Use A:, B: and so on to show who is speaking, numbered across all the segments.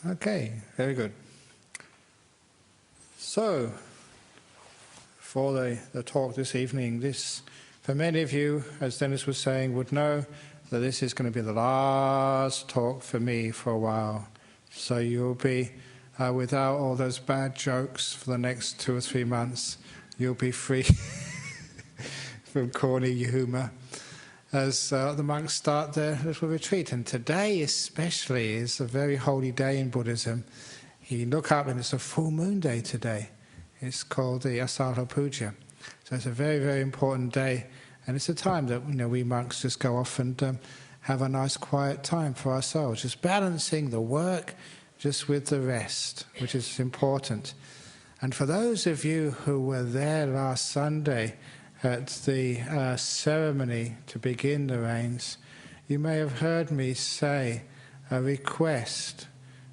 A: Okay, very good. So, for the talk this evening, for many of you, as Dennis was saying, would know that this is going to be the last talk for me for a while. So you'll be without all those bad jokes for the next 2 or 3 months. You'll be free from corny humour as the monks start their little retreat. And today especially is a very holy day in Buddhism. You look up and it's a full moon day today. It's called the Asara Puja. So it's a very, very important day. And it's a time that we monks just go off and have a nice quiet time for ourselves, just balancing the work just with the rest, which is important. And for those of you who were there last Sunday at the ceremony to begin the rains, you may have heard me say a request,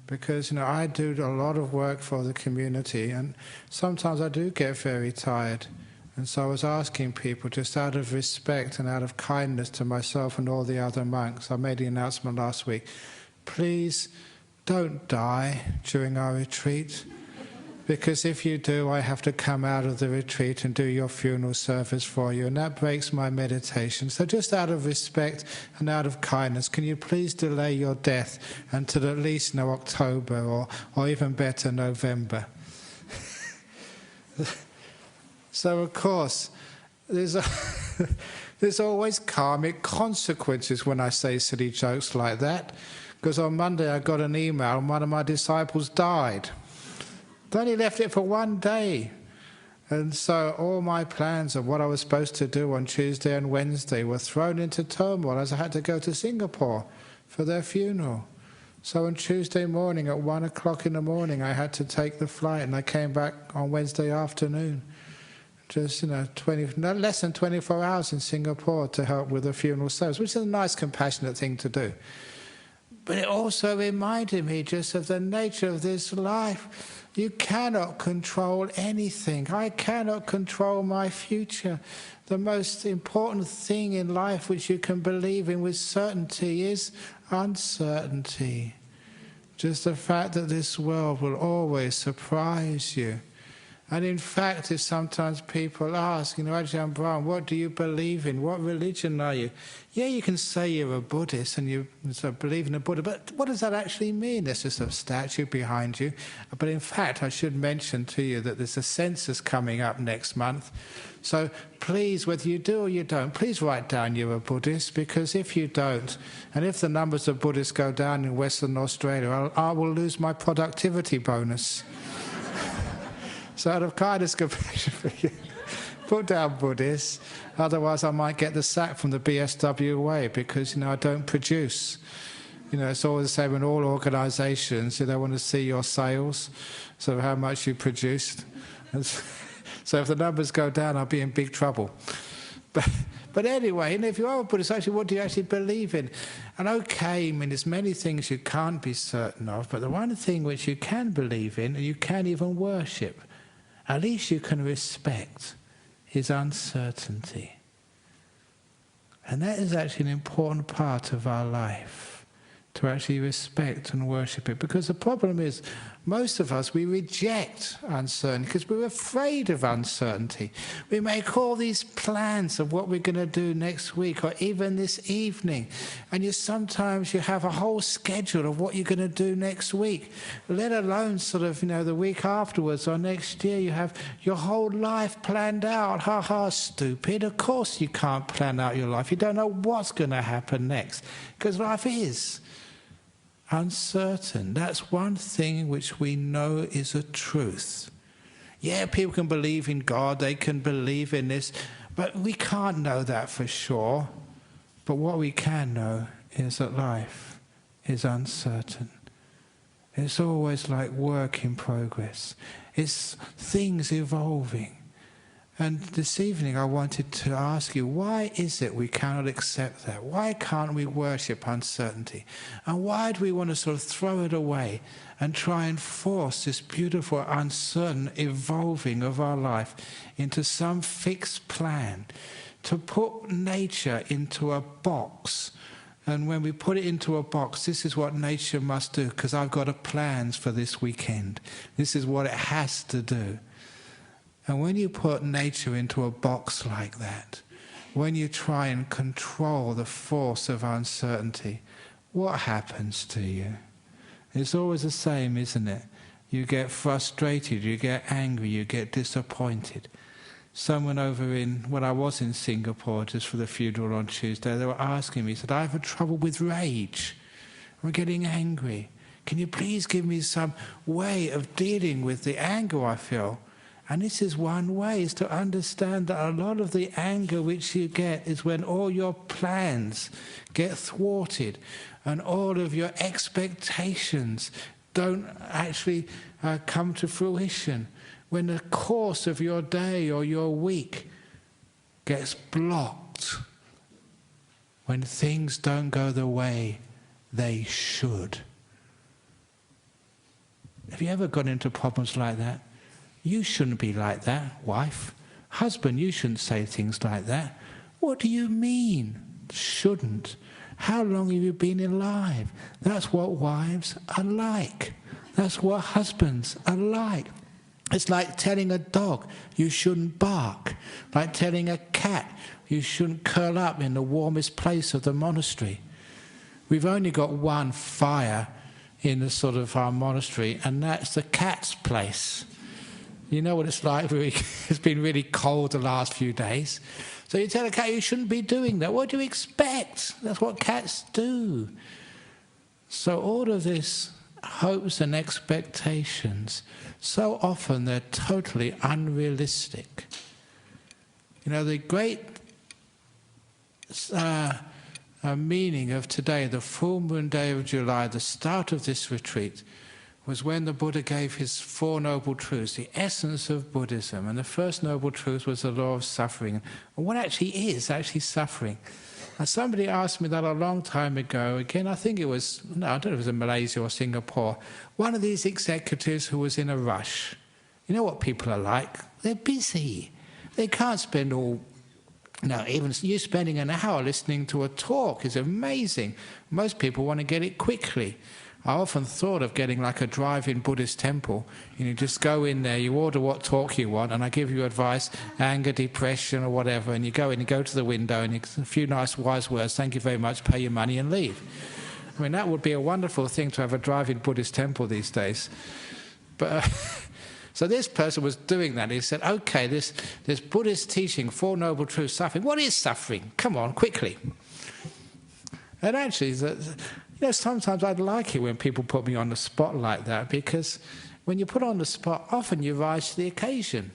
A: because I do a lot of work for the community, and sometimes I do get very tired. And so I was asking people, just out of respect and out of kindness to myself and all the other monks, I made the announcement last week, please don't die during our retreat, because if you do, I have to come out of the retreat and do your funeral service for you, and that breaks my meditation. So just out of respect and out of kindness, can you please delay your death until at least October, or even better, November? So of course, there's always karmic consequences when I say silly jokes like that, because on Monday I got an email and one of my disciples died. They only left it for 1 day. And so all my plans of what I was supposed to do on Tuesday and Wednesday were thrown into turmoil as I had to go to Singapore for their funeral. So on Tuesday morning at 1 o'clock in the morning I had to take the flight, and I came back on Wednesday afternoon. Just, less than 24 hours in Singapore to help with the funeral service, which is a nice, compassionate thing to do. But it also reminded me just of the nature of this life. You cannot control anything. I cannot control my future. The most important thing in life which you can believe in with certainty is uncertainty. Just the fact that this world will always surprise you. And in fact, if sometimes people ask, Ajahn Brahm, what do you believe in? What religion are you? Yeah, you can say you're a Buddhist and you believe in a Buddha, but what does that actually mean? There's just a statue behind you. But in fact, I should mention to you that there's a census coming up next month. So please, whether you do or you don't, please write down you're a Buddhist, because if you don't, and if the numbers of Buddhists go down in Western Australia, I will lose my productivity bonus. So out of kindness, compassion for you, put down Buddhist. Otherwise I might get the sack from the BSWA, because I don't produce. It's always the same in all organisations. They want to see your sales, so how much you produced. So if the numbers go down, I'll be in big trouble. But anyway, if you are a Buddhist, actually, what do you actually believe in? And okay, there's many things you can't be certain of, but the one thing which you can believe in, and you can even worship, at least you can respect, is uncertainty. And that is actually an important part of our life, to actually respect and worship it. Because the problem is, most of us, we reject uncertainty because we're afraid of uncertainty. We make all these plans of what we're going to do next week or even this evening. And sometimes you have a whole schedule of what you're going to do next week, let alone the week afterwards or next year. You have your whole life planned out. Ha ha, stupid. Of course you can't plan out your life. You don't know what's going to happen next, because life is uncertain. That's one thing which we know is a truth. Yeah, people can believe in God, they can believe in this, but we can't know that for sure. But what we can know is that life is uncertain. It's always like work in progress. It's things evolving. And this evening I wanted to ask you, why is it we cannot accept that? Why can't we worship uncertainty? And why do we want to throw it away and try and force this beautiful, uncertain evolving of our life into some fixed plan, to put nature into a box And when we put it into a box, this is what nature must do, because I've got plans for this weekend. This is what it has to do. And when you put nature into a box like that, when you try and control the force of uncertainty, what happens to you? It's always the same, isn't it? You get frustrated, you get angry, you get disappointed. Someone when I was in Singapore just for the funeral on Tuesday, they were asking me, said, I have trouble with rage. I'm getting angry. Can you please give me some way of dealing with the anger I feel? And this is one way, is to understand that a lot of the anger which you get is when all your plans get thwarted and all of your expectations don't actually come to fruition. When the course of your day or your week gets blocked, when things don't go the way they should. Have you ever got into problems like that? You shouldn't be like that, wife. Husband, you shouldn't say things like that. What do you mean, shouldn't? How long have you been alive? That's what wives are like. That's what husbands are like. It's like telling a dog you shouldn't bark. Like telling a cat you shouldn't curl up in the warmest place of the monastery. We've only got one fire in the sort of our monastery, and that's the cat's place. You know what it's like, it's been really cold the last few days. So you tell a cat you shouldn't be doing that. What do you expect? That's what cats do. So all of this hopes and expectations, so often they're totally unrealistic. You know, the great meaning of today, the full moon day of July, the start of this retreat, was when the Buddha gave his Four Noble Truths, the essence of Buddhism. And the first Noble Truth was the law of suffering. And what actually is suffering? And somebody asked me that a long time ago. Again, I think it was, I don't know if it was in Malaysia or Singapore. One of these executives who was in a rush. You know what people are like? They're busy. They can't spend all... Now, even you spending an hour listening to a talk is amazing. Most people want to get it quickly. I often thought of getting like a drive-in Buddhist temple. You just go in there, you order what talk you want, and I give you advice, anger, depression, or whatever, and you go in, you go to the window, and a few nice wise words, thank you very much, pay your money, and leave. I mean, that would be a wonderful thing to have a drive-in Buddhist temple these days. But so this person was doing that. He said, okay, this Buddhist teaching, Four Noble Truths, suffering. What is suffering? Come on, quickly. And actually, sometimes I'd like it when people put me on the spot like that, because when you put on the spot, often you rise to the occasion.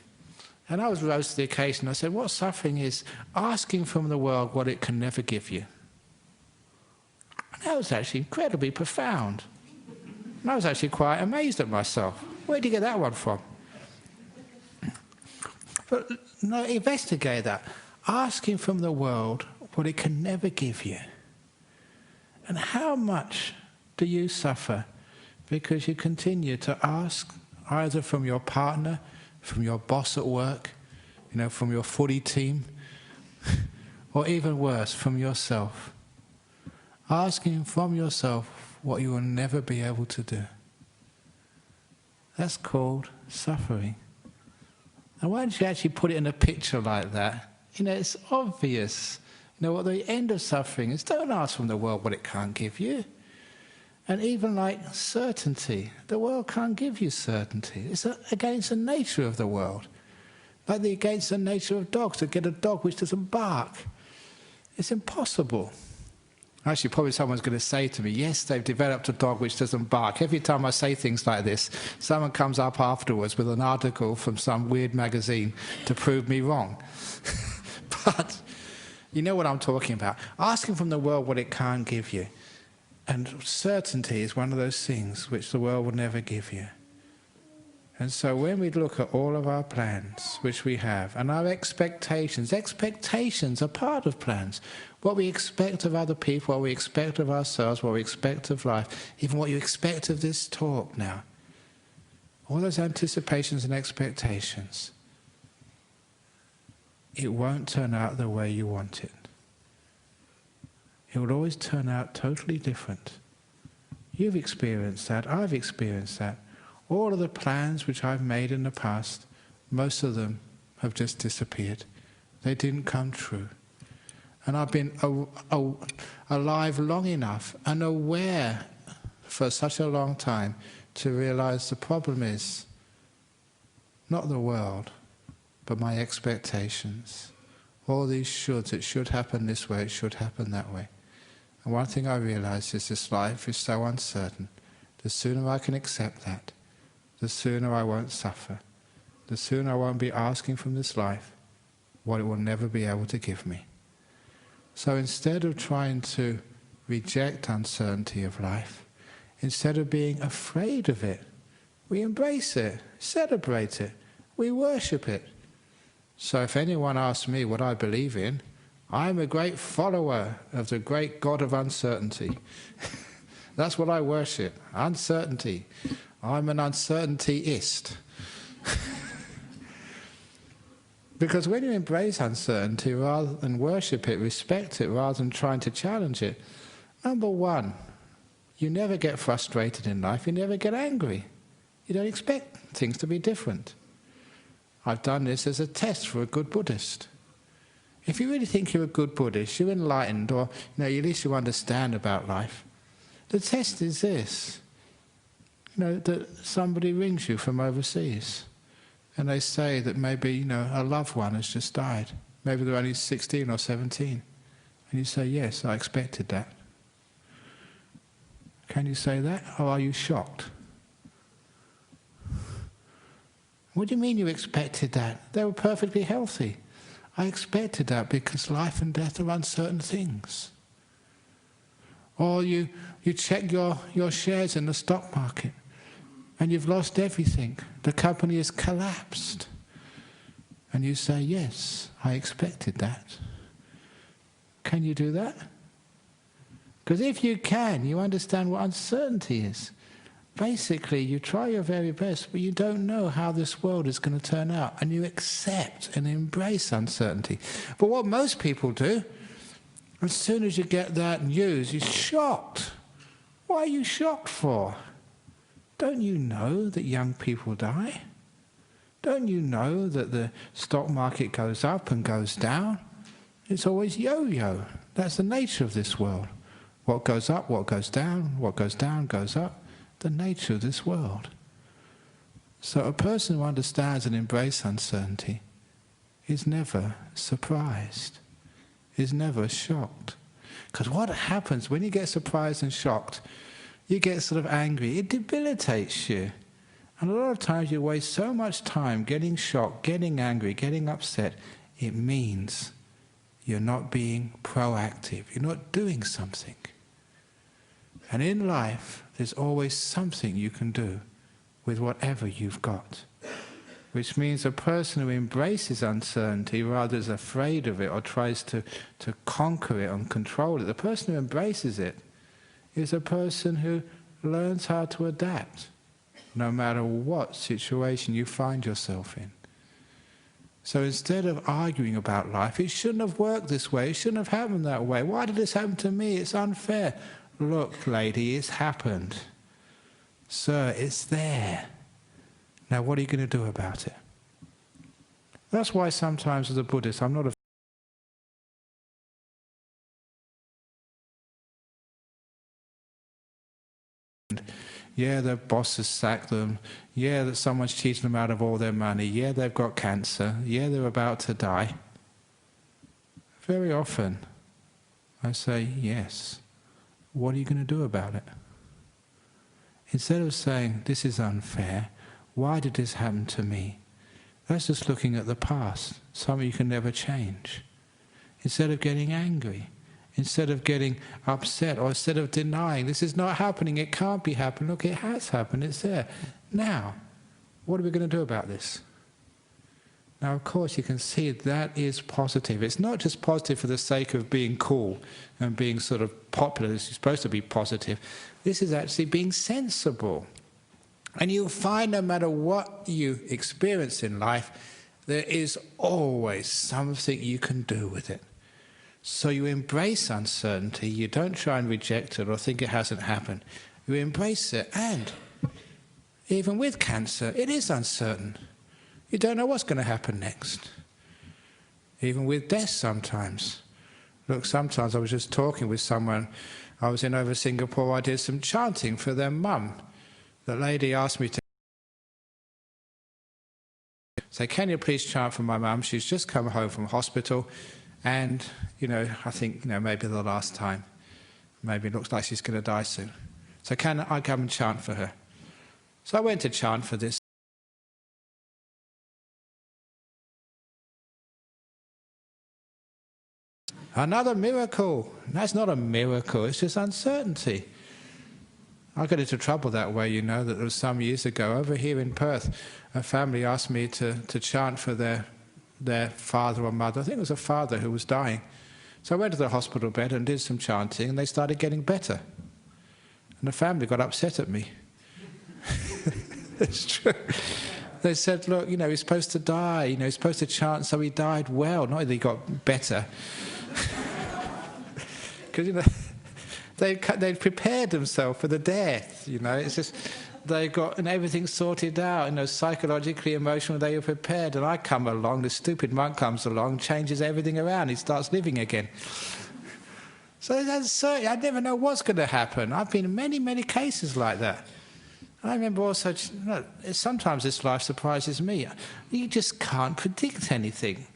A: And I was rose to the occasion. I said, what suffering is? Asking from the world what it can never give you. And that was actually incredibly profound. And I was actually quite amazed at myself. Where did you get that one from? But no, investigate that. Asking from the world what it can never give you. And how much do you suffer because you continue to ask, either from your partner, from your boss at work, from your footy team, or even worse, from yourself? Asking from yourself what you will never be able to do. That's called suffering. And why don't you actually put it in a picture like that? It's obvious. What the end of suffering is, don't ask from the world what it can't give you. And even like certainty, the world can't give you certainty. It's against the nature of the world. Like against the nature of dogs, to get a dog which doesn't bark. It's impossible. Actually, probably someone's going to say to me, yes, they've developed a dog which doesn't bark. Every time I say things like this, someone comes up afterwards with an article from some weird magazine to prove me wrong. But you know what I'm talking about. Asking from the world what it can't give you. And certainty is one of those things which the world will never give you. And so when we look at all of our plans, which we have, and our expectations are part of plans. What we expect of other people, what we expect of ourselves, what we expect of life, even what you expect of this talk now. All those anticipations and expectations, it won't turn out the way you want it. it will always turn out totally different. You've experienced that, I've experienced that. All of the plans which I've made in the past, most of them have just disappeared. They didn't come true. And I've been alive long enough and aware for such a long time to realize the problem is not the world, but my expectations. All these shoulds, it should happen this way, it should happen that way. And one thing I realize is this life is so uncertain. The sooner I can accept that, the sooner I won't suffer. The sooner I won't be asking from this life what it will never be able to give me. So instead of trying to reject uncertainty of life, instead of being afraid of it, we embrace it, celebrate it, we worship it. So if anyone asks me what I believe in, I'm a great follower of the great God of uncertainty. That's what I worship, uncertainty. I'm an uncertaintyist. Because when you embrace uncertainty rather than worship it, respect it, rather than trying to challenge it, number one, you never get frustrated in life, you never get angry. You don't expect things to be different. I've done this as a test for a good Buddhist. If you really think you're a good Buddhist, you're enlightened, or at least you understand about life, the test is this. That somebody rings you from overseas, and they say that maybe, a loved one has just died. Maybe they're only 16 or 17. And you say, yes, I expected that. Can you say that? Or are you shocked? What do you mean you expected that? They were perfectly healthy. I expected that because life and death are uncertain things. Or you check your shares in the stock market and you've lost everything. The company has collapsed. And you say, yes, I expected that. Can you do that? Because if you can, you understand what uncertainty is. Basically, you try your very best, but you don't know how this world is going to turn out, and you accept and embrace uncertainty. But what most people do, as soon as you get that news, you're shocked. What are you shocked for? Don't you know that young people die? Don't you know that the stock market goes up and goes down? It's always yo-yo. That's the nature of this world. What goes up, what goes down, what goes down, goes up. The nature of this world. So a person who understands and embraces uncertainty is never surprised, is never shocked. Because what happens when you get surprised and shocked, you get sort of angry, it debilitates you. And a lot of times you waste so much time getting shocked, getting angry, getting upset, it means you're not being proactive, you're not doing something. And in life, there's always something you can do with whatever you've got. Which means a person who embraces uncertainty rather than is afraid of it or tries to conquer it and control it, the person who embraces it is a person who learns how to adapt no matter what situation you find yourself in. So instead of arguing about life, it shouldn't have worked this way, it shouldn't have happened that way. Why did this happen to me? It's unfair. Look, lady, it's happened. Sir, it's there. Now what are you going to do about it? That's why sometimes as a Buddhist, I'm not a yeah, their boss has sacked them. Yeah, that someone's cheated them out of all their money. Yeah, they've got cancer. Yeah, they're about to die. Very often, I say, yes. What are you going to do about it? Instead of saying, this is unfair, why did this happen to me? That's just looking at the past, something you can never change. Instead of getting angry, instead of getting upset, or instead of denying, this is not happening, it can't be happening, look, it has happened, it's there. Now, what are we going to do about this? Now, of course, you can see that is positive. It's not just positive for the sake of being cool and being sort of popular. This is supposed to be positive. This is actually being sensible. And you'll find no matter what you experience in life, there is always something you can do with it. So you embrace uncertainty. You don't try and reject it or think it hasn't happened. You embrace it. And even with cancer, it is uncertain. You don't know what's going to happen next. Even with death sometimes. Look, sometimes I was just talking with someone. I was in over Singapore. I did some chanting for their mum. The lady asked me to say, can you please chant for my mum? She's just come home from hospital. And, I think, maybe the last time. Maybe it looks like she's going to die soon. So can I come and chant for her? So I went to chant for this. Another miracle. That's not a miracle, it's just uncertainty. I got into trouble that way, that there was some years ago. Over here in Perth, a family asked me to chant for their father or mother. I think it was a father who was dying. So I went to the hospital bed and did some chanting, and they started getting better. And the family got upset at me. It's true. They said, look, he's supposed to die, he's supposed to chant, so he died well, not that he got better. Because, they'd prepared themselves for the death, it's just, they got everything sorted out, psychologically, emotionally, they were prepared. And I come along, this stupid monk comes along, changes everything around, he starts living again. So I never know what's going to happen. I've been in many, many cases like that. I remember also, sometimes this life surprises me. You just can't predict anything.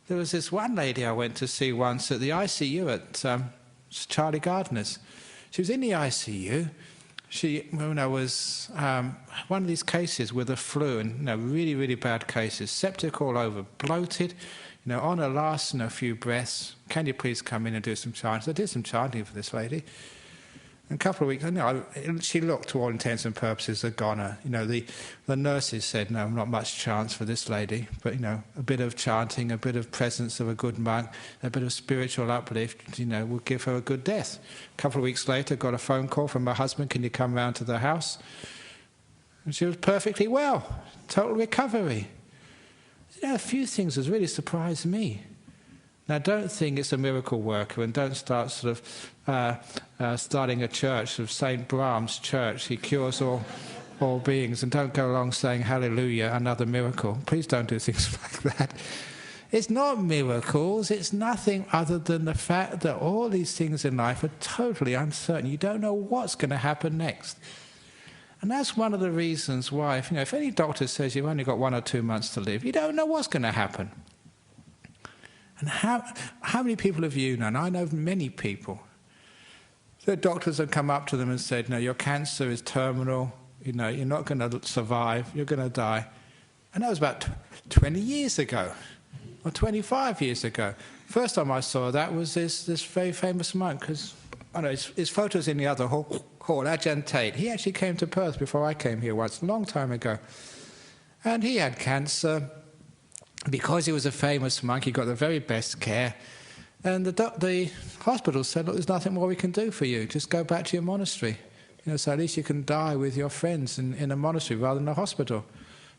A: There was this one lady I went to see once at the ICU at Charlie Gardner's. She was in the ICU. She was one of these cases with the flu, and really, really bad cases, septic all over, bloated, on her last few breaths. Can you please come in and do some chanting? So I did some chanting for this lady. And a couple of weeks, she looked, to all intents and purposes, a goner. The nurses said, no, not much chance for this lady, but, a bit of chanting, a bit of presence of a good monk, a bit of spiritual uplift, will give her a good death. A couple of weeks later, got a phone call from her husband, can you come round to the house? And she was perfectly well, total recovery. A few things has really surprised me. Now, don't think it's a miracle worker, and don't start starting a church of St. Brahm's church. He cures all beings, and don't go along saying, hallelujah, another miracle. Please don't do things like that. It's not miracles, it's nothing other than the fact that all these things in life are totally uncertain. You don't know what's going to happen next. And that's one of the reasons why, if any doctor says you've only got 1 or 2 months to live, you don't know what's going to happen. And how many people have you known? I know many people. The doctors have come up to them and said, no, your cancer is terminal, you're not going to survive, you're going to die. And that was about 20 years ago, or 25 years ago. First time I saw that was this very famous monk, because his photo's in the other hall, Ajahn. He actually came to Perth before I came here once, a long time ago. And he had cancer. Because he was a famous monk, he got the very best care. And the hospital said, look, there's nothing more we can do for you. Just go back to your monastery. So at least you can die with your friends in a monastery rather than a hospital.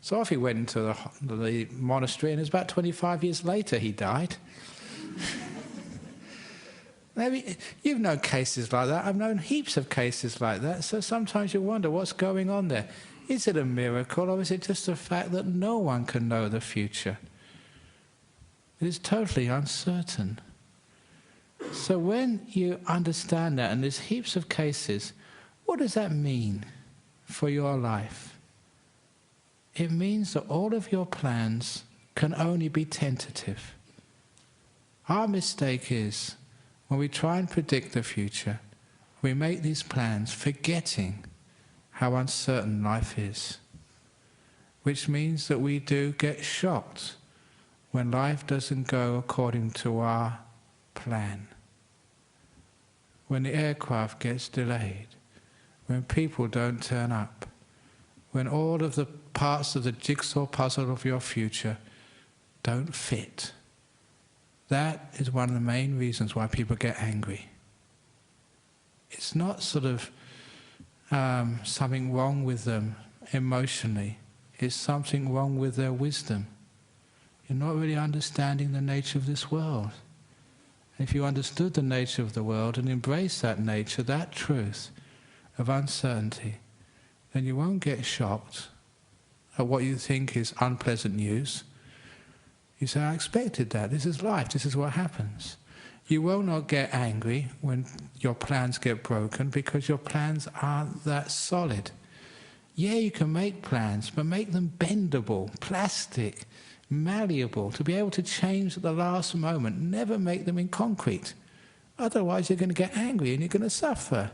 A: So off he went into the monastery, and it was about 25 years later he died. Maybe you've known cases like that. I've known heaps of cases like that. So sometimes you wonder what's going on there. Is it a miracle, or is it just the fact that no one can know the future? It is totally uncertain. So when you understand that, and there's heaps of cases, what does that mean for your life? It means that all of your plans can only be tentative. Our mistake is, when we try and predict the future, we make these plans forgetting how uncertain life is, which means that we do get shocked when life doesn't go according to our plan, when the aircraft gets delayed, when people don't turn up, when all of the parts of the jigsaw puzzle of your future don't fit. That is one of the main reasons why people get angry. It's not something wrong with them emotionally. It's something wrong with their wisdom. You're not really understanding the nature of this world. If you understood the nature of the world and embrace that nature, that truth of uncertainty, then you won't get shocked at what you think is unpleasant news. You say, I expected that. This is life. This is what happens. You will not get angry when your plans get broken because your plans aren't that solid. Yeah, you can make plans, but make them bendable, plastic, malleable, to be able to change at the last moment. Never make them in concrete. Otherwise you're going to get angry and you're going to suffer.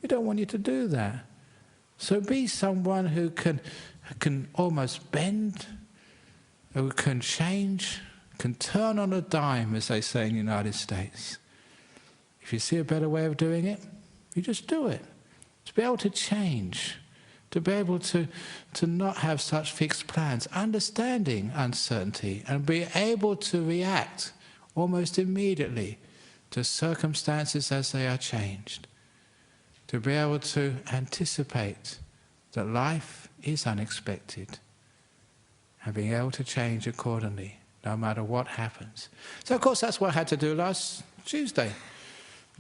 A: We don't want you to do that. So be someone who can almost bend, who can change, can turn on a dime, as they say in the United States. If you see a better way of doing it, you just do it. To be able to change, to be able to not have such fixed plans, understanding uncertainty and be able to react almost immediately to circumstances as they are changed, to be able to anticipate that life is unexpected and being able to change accordingly no matter what happens. So of course that's what I had to do last Tuesday.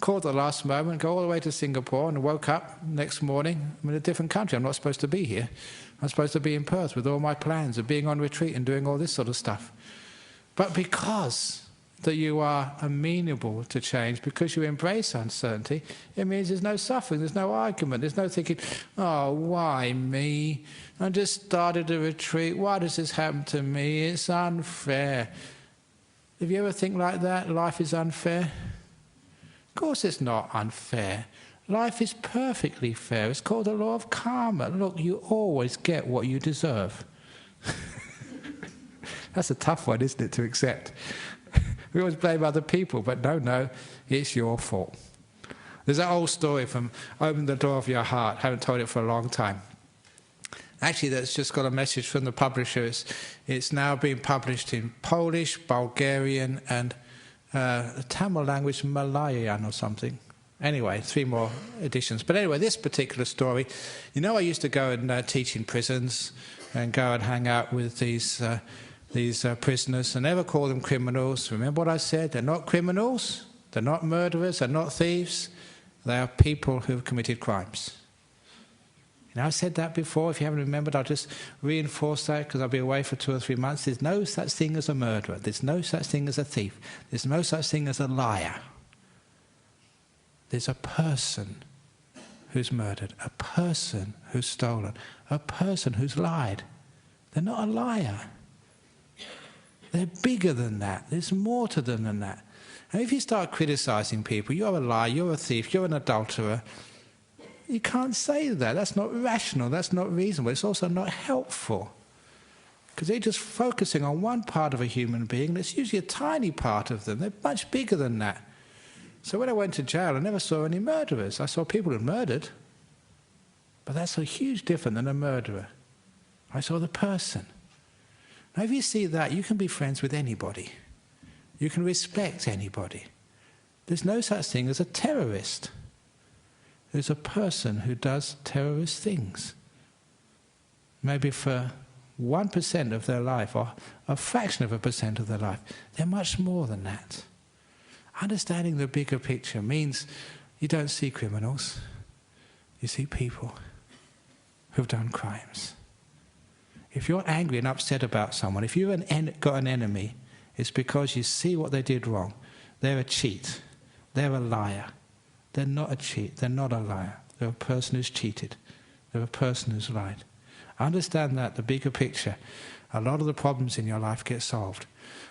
A: Called the last moment, go all the way to Singapore, and woke up next morning. I'm in a different country. I'm not supposed to be here. I'm supposed to be in Perth with all my plans of being on retreat and doing all this sort of stuff. But because that you are amenable to change, because you embrace uncertainty, it means there's no suffering, there's no argument, there's no thinking, oh, why me? I just started a retreat. Why does this happen to me? It's unfair. If you ever think like that, life is unfair? Of course it's not unfair. Life is perfectly fair. It's called the law of karma. Look, you always get what you deserve. That's a tough one, isn't it, to accept? We always blame other people, but no, it's your fault. There's that old story from Open the Door of Your Heart. I haven't told it for a long time. Actually, that's just got a message from the publisher. It's now being published in Polish, Bulgarian, and the Tamil language, Malayan or something. Anyway, 3 more editions. But anyway, this particular story, you know, I used to go and teach in prisons and go and hang out with these prisoners and never call them criminals. Remember what I said? They're not criminals, they're not murderers, they're not thieves. They are people who have committed crimes. You know, I said that before. If you haven't remembered, I'll just reinforce that because I'll be away for 2 or 3 months. There's no such thing as a murderer. There's no such thing as a thief. There's no such thing as a liar. There's a person who's murdered, a person who's stolen, a person who's lied. They're not a liar. They're bigger than that. There's more to them than that. And if you start criticizing people, you're a liar, you're a thief, you're an adulterer, you can't say that. That's not rational, that's not reasonable. It's also not helpful. Because they're just focusing on one part of a human being, and it's usually a tiny part of them. They're much bigger than that. So when I went to jail, I never saw any murderers. I saw people who murdered. But that's a huge difference than a murderer. I saw the person. Now if you see that, you can be friends with anybody. You can respect anybody. There's no such thing as a terrorist. There's a person who does terrorist things. Maybe for 1% of their life, or a fraction of a percent of their life. They're much more than that. Understanding the bigger picture means you don't see criminals. You see people who've done crimes. If you're angry and upset about someone, if you've got an enemy, it's because you see what they did wrong. They're a cheat. They're a liar. They're not a cheat. They're not a liar. They're a person who's cheated. They're a person who's lied. Understand that, the bigger picture. A lot of the problems in your life get solved.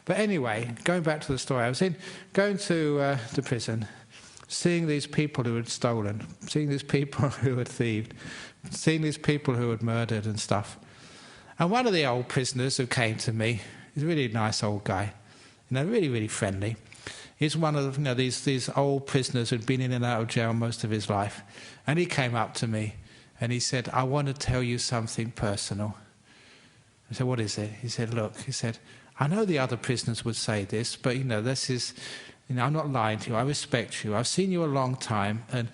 A: But anyway, going back to the story, I was going to the prison, seeing these people who had stolen, seeing these people who had thieved, seeing these people who had murdered and stuff. And one of the old prisoners who came to me, he's a really nice old guy, really, really friendly. He's one of these old prisoners who'd been in and out of jail most of his life. And he came up to me and he said, I want to tell you something personal. I said, what is it? He said, look, he said, I know the other prisoners would say this, but this is, I'm not lying to you. I respect you. I've seen you a long time, and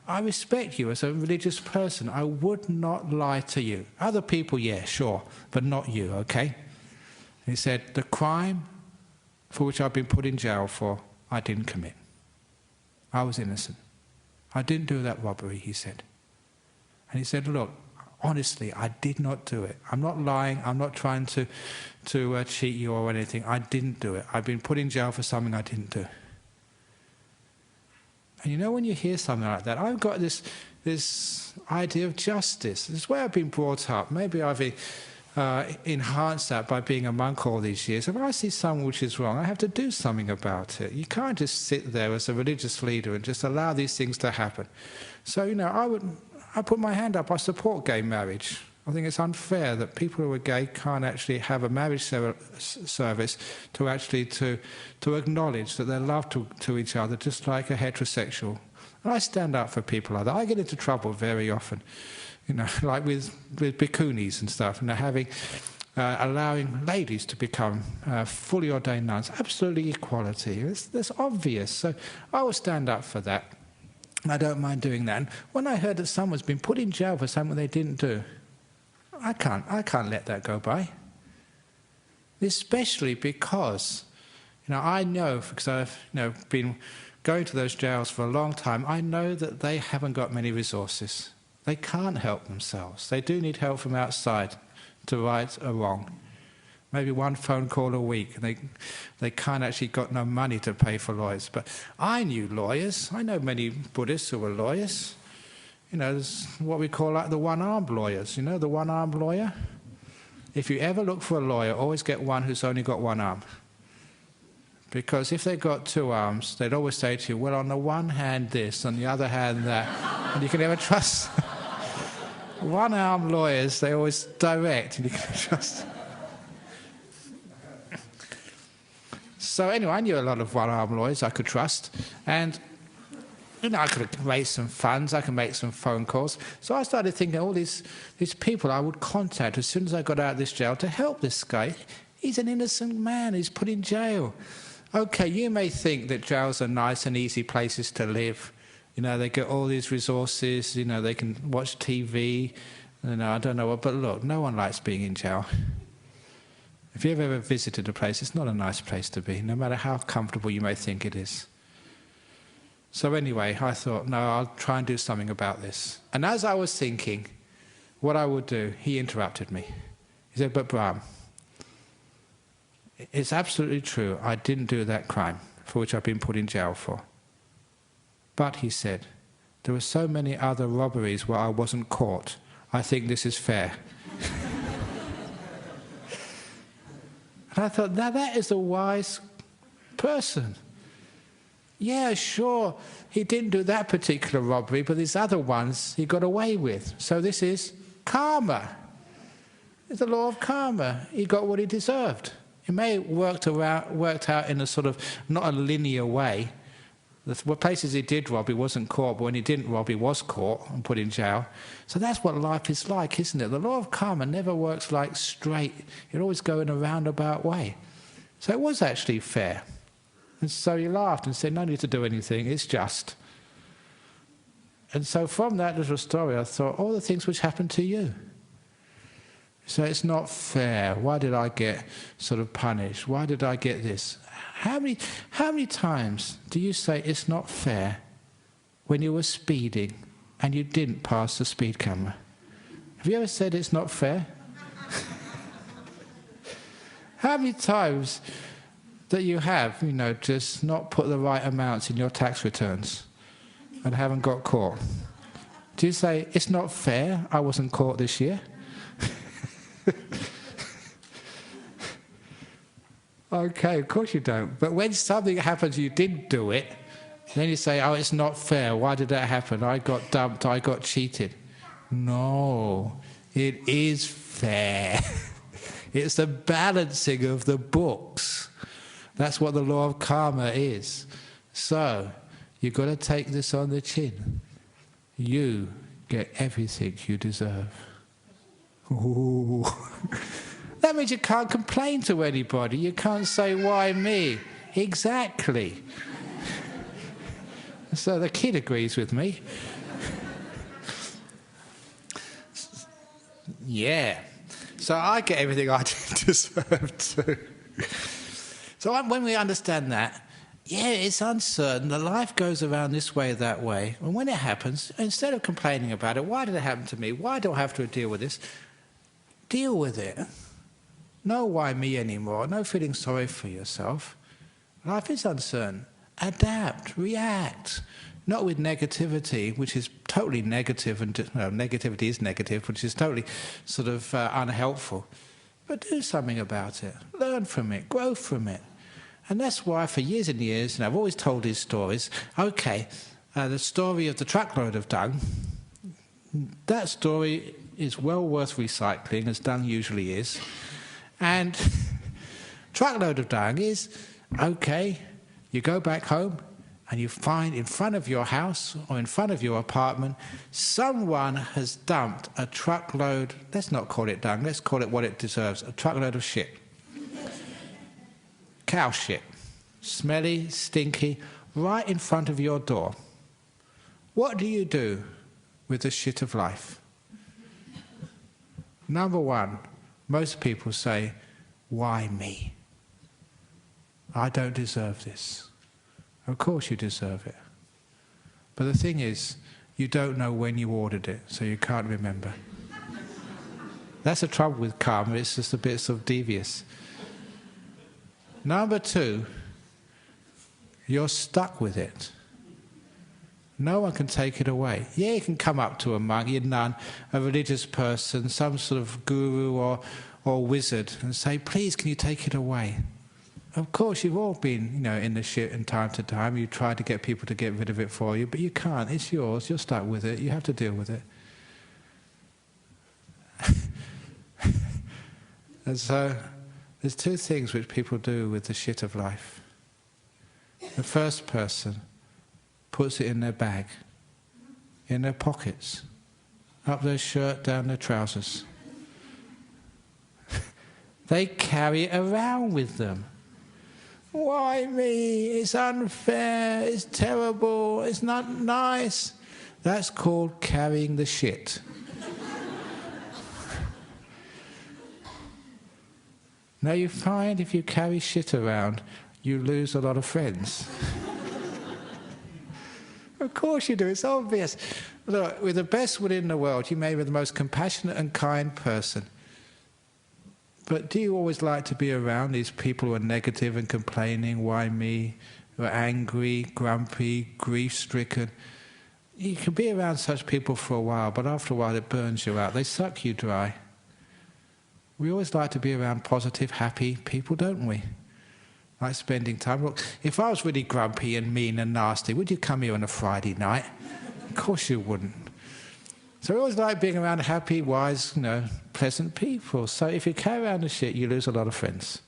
A: I respect you as a religious person. I would not lie to you. Other people, yeah, sure, but not you, okay? He said, the crime for which I've been put in jail for, I didn't commit. I was innocent. I didn't do that robbery, he said. And he said, look, honestly, I did not do it. I'm not lying. I'm not trying to cheat you or anything. I didn't do it. I've been put in jail for something I didn't do. And you know, when you hear something like that, I've got this idea of justice. This is where I've been brought up. Maybe I've enhanced that by being a monk all these years. If I see something which is wrong, I have to do something about it. You can't just sit there as a religious leader and just allow these things to happen. So, you know, I put my hand up. I support gay marriage. I think it's unfair that people who are gay can't actually have a marriage service to actually to acknowledge that they're loved to each other, just like a heterosexual. And I stand up for people like that. I get into trouble very often, you know, like with bhikkhunis and stuff, and they're allowing ladies to become fully ordained nuns. Absolutely equality. That's obvious. So I will stand up for that. I don't mind doing that. And when I heard that someone's been put in jail for something they didn't do, I can't let that go by. Especially because, you know, I know, because I've been going to those jails for a long time, I know that they haven't got many resources. They can't help themselves. They do need help from outside to right a wrong. Maybe one phone call a week. They can't actually got no money to pay for lawyers. But I knew lawyers. I know many Buddhists who were lawyers. You know, there's what we call like the one-armed lawyers. You know, the one-armed lawyer? If you ever look for a lawyer, always get one who's only got one arm. Because if they've got two arms, they'd always say to you, well, on the one hand this, on the other hand that. And you can never trust one-armed lawyers. They always direct, and you can trust. So anyway, I knew a lot of one-armed lawyers I could trust, and you know, I could raise some funds, I could make some phone calls. So I started thinking all these people I would contact as soon as I got out of this jail to help this guy. He's an innocent man, he's put in jail. Okay, you may think that jails are nice and easy places to live. You know, they get all these resources, you know, they can watch TV, you know, I don't know what, but look, no one likes being in jail. If you've ever visited a place, it's not a nice place to be, no matter how comfortable you may think it is. So anyway, I thought, no, I'll try and do something about this. And as I was thinking what I would do, he interrupted me. He said, but Brahm, it's absolutely true, I didn't do that crime for which I've been put in jail for. But, he said, there were so many other robberies where I wasn't caught. I think this is fair. And I thought, now that is a wise person. Yeah, sure, he didn't do that particular robbery, but these other ones he got away with. So this is karma. It's the law of karma. He got what he deserved. It may have worked out in a sort of, not a linear way. The places he did rob, he wasn't caught, but when he didn't rob, he was caught and put in jail. So that's what life is like, isn't it? The law of karma never works like straight. It always goes in a roundabout way. So it was actually fair. And so he laughed and said, no need to do anything, it's just. And so from that little story, I thought, all the things which happened to you. So it's not fair. Why did I get sort of punished? Why did I get this? How many times do you say it's not fair when you were speeding and you didn't pass the speed camera? Have you ever said it's not fair? How many times that you have, you know, just not put the right amounts in your tax returns and haven't got caught? Do you say, it's not fair, I wasn't caught this year? Okay, of course you don't. But when something happens, you didn't do it, then you say, oh, it's not fair. Why did that happen? I got dumped, I got cheated. No, it is fair. It's the balancing of the books. That's what the law of karma is. So, you've got to take this on the chin. You get everything you deserve. Ooh. That means you can't complain to anybody. You can't say, why me? Exactly. So the kid agrees with me. Yeah. So I get everything I deserve too. So when we understand that, yeah, it's uncertain. The life goes around this way, that way. And when it happens, instead of complaining about it, why did it happen to me? Why do I have to deal with this? Deal with it. No why me anymore. No feeling sorry for yourself. Life is uncertain. Adapt, react. Not with negativity, which is totally negative, and negativity is negative, which is totally sort of unhelpful. But do something about it. Learn from it. Grow from it. And that's why for years and years, and I've always told these stories, okay, the story of the truckload of dung, that story is well worth recycling, as dung usually is. And truckload of dung is, okay, you go back home and you find in front of your house or in front of your apartment, someone has dumped a truckload, let's not call it dung, let's call it what it deserves, a truckload of shit. Cow shit. Smelly, stinky, right in front of your door. What do you do with the shit of life? Number one, most people say, why me? I don't deserve this. Of course you deserve it. But the thing is, you don't know when you ordered it, so you can't remember. That's the trouble with karma, it's just a bit sort of devious. Number two, you're stuck with it. No one can take it away. Yeah, you can come up to a monk, a nun, a religious person, some sort of guru or wizard and say, please, can you take it away? Of course, you've all been, in the shit in time to time. You try to get people to get rid of it for you, but you can't. It's yours. You're stuck with it. You have to deal with it. And so there's two things which people do with the shit of life. The first person puts it in their bag, in their pockets, up their shirt, down their trousers. They carry it around with them. Why me? It's unfair, it's terrible, it's not nice. That's called carrying the shit. Now you find if you carry shit around, you lose a lot of friends. Of course you do, it's obvious. Look, with the best will in the world, you may be the most compassionate and kind person. But do you always like to be around these people who are negative and complaining, why me, who are angry, grumpy, grief-stricken? You can be around such people for a while, but after a while it burns you out. They suck you dry. We always like to be around positive, happy people, don't we? Like spending time. Look, if I was really grumpy and mean and nasty, would you come here on a Friday night? Of course you wouldn't. So we always like being around happy, wise, pleasant people. So if you carry around the shit, you lose a lot of friends.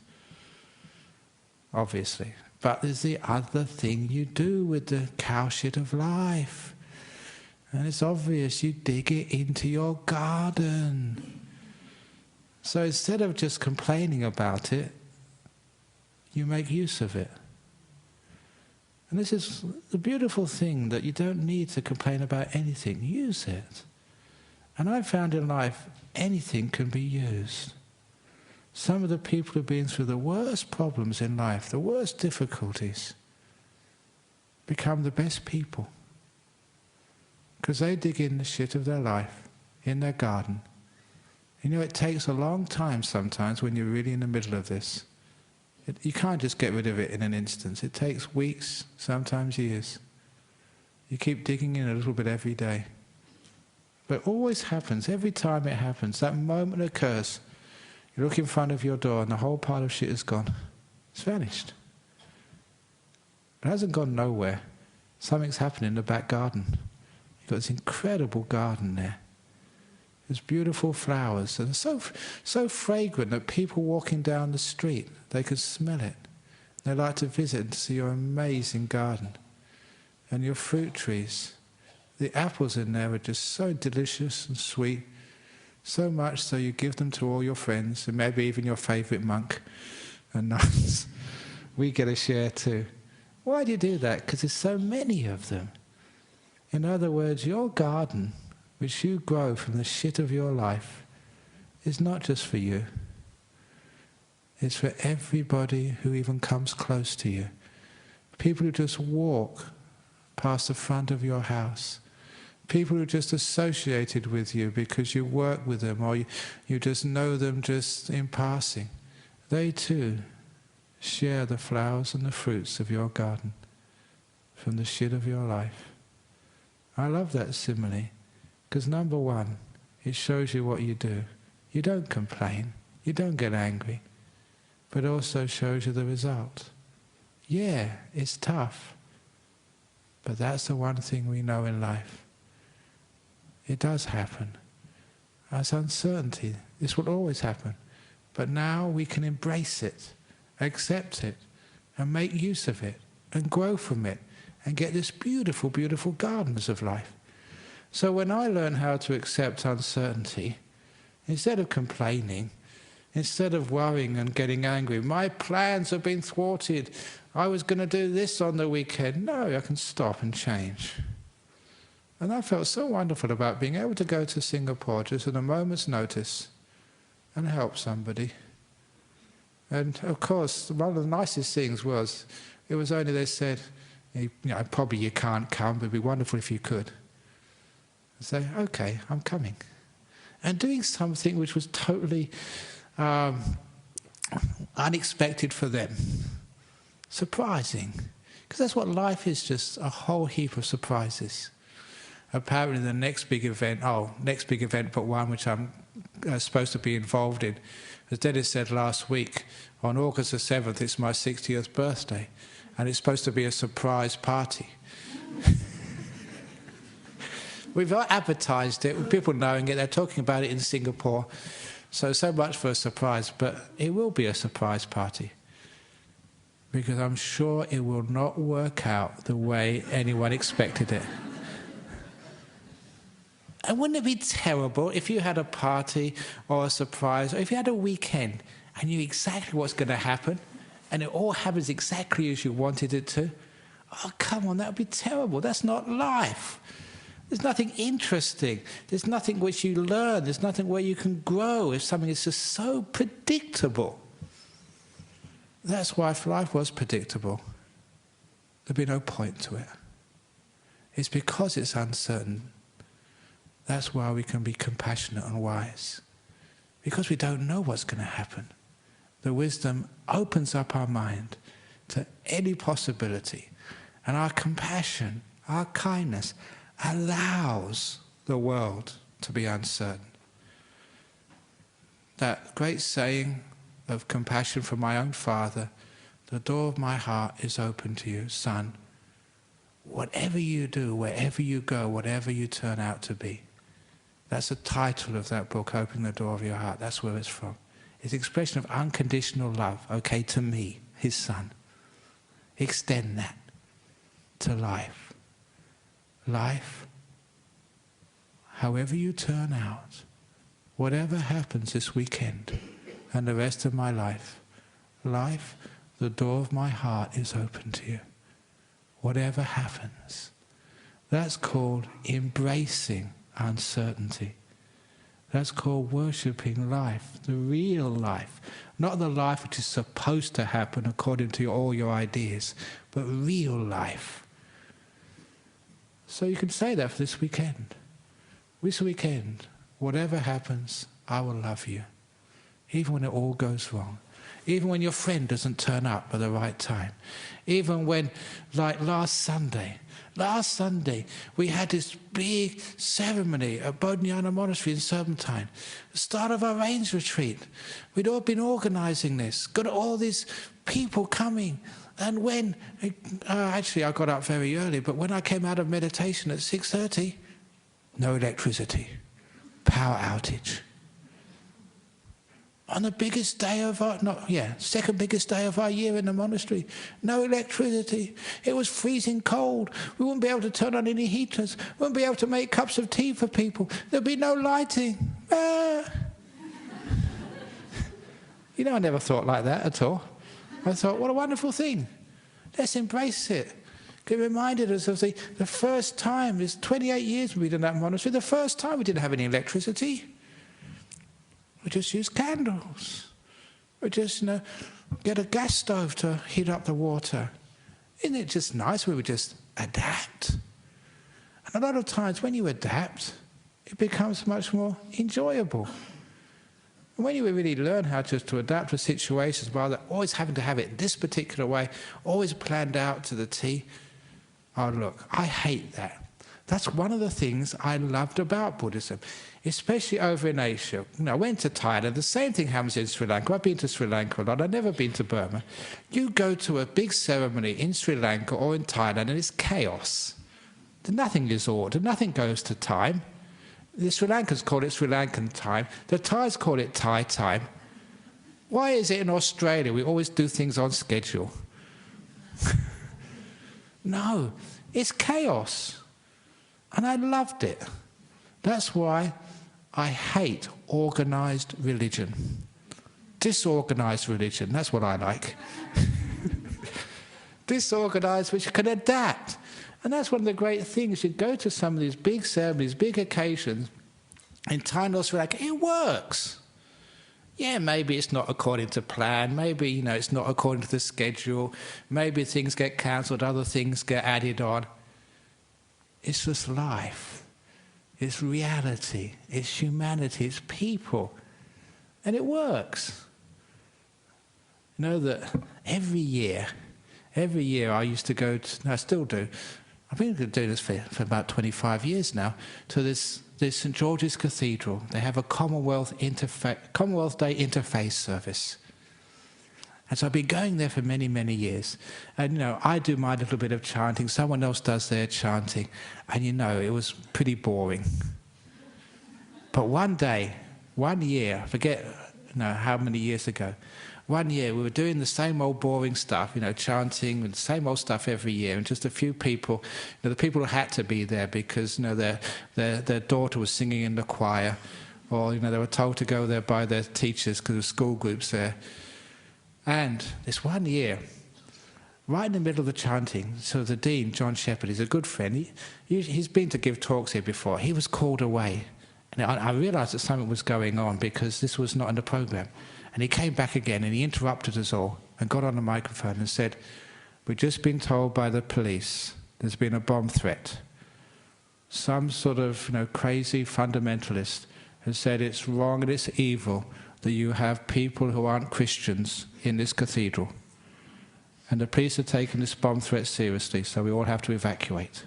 A: Obviously. But there's the other thing you do with the cow shit of life. And it's obvious, you dig it into your garden. So instead of just complaining about it, you make use of it. And this is the beautiful thing, that you don't need to complain about anything. Use it. And I found in life, anything can be used. Some of the people who've been through the worst problems in life, the worst difficulties, become the best people. Because they dig in the shit of their life, in their garden. It takes a long time sometimes when you're really in the middle of this. You can't just get rid of it in an instant. It takes weeks, sometimes years. You keep digging in a little bit every day. But it always happens, every time it happens, that moment occurs. You look in front of your door and the whole pile of shit is gone. It's vanished. It hasn't gone nowhere. Something's happened in the back garden. You've got this incredible garden there. There's beautiful flowers and so fragrant that people walking down the street, they could smell it. They like to visit and to see your amazing garden and your fruit trees. The apples in there are just so delicious and sweet, so much so you give them to all your friends and maybe even your favourite monk and nuns. We get a share too. Why do you do that? Because there's so many of them. In other words, your garden, which you grow from the shit of your life, is not just for you. It's for everybody who even comes close to you. people who just walk past the front of your house, people who are just associated with you because you work with them or you just know them just in passing, they too share the flowers and the fruits of your garden from the shit of your life. I love that simile because number one, it shows you what you do. You don't complain, you don't get angry, but also shows you the result. Yeah, it's tough, but that's the one thing we know in life. It does happen. As uncertainty, this will always happen. But now we can embrace it, accept it, and make use of it, and grow from it, and get this beautiful, beautiful gardens of life. So when I learn how to accept uncertainty, instead of complaining, instead of worrying and getting angry, my plans have been thwarted, I was going to do this on the weekend. No, I can stop and change. And I felt so wonderful about being able to go to Singapore just at a moment's notice and help somebody. And of course, one of the nicest things was, it was only they said, probably you can't come, but it'd be wonderful if you could. I say, okay, I'm coming. And doing something which was totally unexpected for them. Surprising. Because that's what life is, just a whole heap of surprises. Apparently the next big event but one which I'm supposed to be involved in, as Dennis said last week, on August the 7th, it's my 60th birthday, and it's supposed to be a surprise party. We've advertised it, with people knowing it, they're talking about it in Singapore, so much for a surprise, but it will be a surprise party. Because I'm sure it will not work out the way anyone expected it. And wouldn't it be terrible if you had a party or a surprise, or if you had a weekend and you knew exactly what's going to happen, and it all happens exactly as you wanted it to? Oh, come on, that would be terrible. That's not life. There's nothing interesting. There's nothing which you learn. There's nothing where you can grow if something is just so predictable. That's why if life was predictable, there'd be no point to it. It's because it's uncertain. That's why we can be compassionate and wise. Because we don't know what's going to happen. The wisdom opens up our mind to any possibility. And our compassion, our kindness, allows the world to be uncertain. That great saying of compassion from my own father, the door of my heart is open to you, son. Whatever you do, wherever you go, whatever you turn out to be. That's the title of that book, Opening the Door of Your Heart. That's where it's from. It's an expression of unconditional love, okay, to me, his son. Extend that to life. Life, however you turn out, whatever happens this weekend and the rest of my life, life, the door of my heart is open to you. Whatever happens. That's called embracing uncertainty. That's called worshipping life, the real life. Not the life which is supposed to happen according to all your ideas, but real life. So you can say that for this weekend. This weekend, whatever happens, I will love you. Even when it all goes wrong. Even when your friend doesn't turn up at the right time. Even when, like last Sunday, we had this big ceremony at Bodhinyana Monastery in Serpentine. The start of our rains retreat. We'd all been organising this. Got all these people coming. And when, actually I got up very early, but when I came out of meditation at 6:30, no electricity. Power outage. On the biggest day of our, second biggest day of our year in the monastery, no electricity. It was freezing cold. We wouldn't be able to turn on any heaters. We wouldn't be able to make cups of tea for people. There'd be no lighting. I never thought like that at all. I thought, what a wonderful thing. Let's embrace it. It reminded us of the first time, it's 28 years we've been in that monastery, the first time we didn't have any electricity. We just use candles. We just, get a gas stove to heat up the water. Isn't it just nice when we just adapt? And a lot of times when you adapt, it becomes much more enjoyable. And when you really learn how to adapt to situations rather than always having to have it this particular way, always planned out to the T, oh look, I hate that. That's one of the things I loved about Buddhism, especially over in Asia. I went to Thailand, the same thing happens in Sri Lanka. I've been to Sri Lanka a lot, I've never been to Burma. You go to a big ceremony in Sri Lanka or in Thailand and it's chaos. Nothing is ordered, nothing goes to time. The Sri Lankans call it Sri Lankan time, the Thais call it Thai time. Why is it in Australia we always do things on schedule? No, it's chaos. And I loved it. That's why I hate organised religion. Disorganised religion, that's what I like. Disorganised, which can adapt. And that's one of the great things. You go to some of these big ceremonies, big occasions, in Thailand or Sri Lanka, it works. Yeah, maybe it's not according to plan, maybe it's not according to the schedule, maybe things get cancelled, other things get added on. It's just life, it's reality, it's humanity, it's people, and it works. You know that every year I used to go to, no, I still do, I've been doing this for about 25 years now, to this St George's Cathedral. They have a Commonwealth Day interfaith service. And so I've been going there for many, many years. And, I do my little bit of chanting, someone else does their chanting, and, it was pretty boring. But one year, I forget how many years ago, one year we were doing the same old boring stuff, chanting and the same old stuff every year, and just a few people, the people who had to be there because, their daughter was singing in the choir, or, they were told to go there by their teachers because there were school groups there. And this one year, right in the middle of the chanting, so the Dean, John Shepherd, he's a good friend. He's been to give talks here before. He was called away. And I realised that something was going on because this was not in the programme. And he came back again and he interrupted us all and got on the microphone and said, "We've just been told by the police there's been a bomb threat. Some sort of crazy fundamentalist has said it's wrong and it's evil that you have people who aren't Christians in this cathedral. And the police are taking this bomb threat seriously, so we all have to evacuate."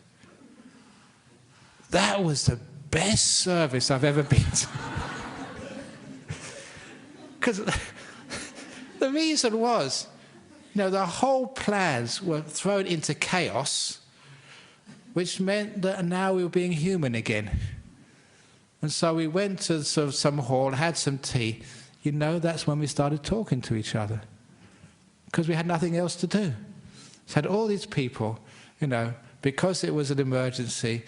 A: That was the best service I've ever been to. Because the reason was, the whole plans were thrown into chaos, which meant that now we were being human again. And so we went to some hall, had some tea. That's when we started talking to each other. Because we had nothing else to do. So had all these people, because it was an emergency,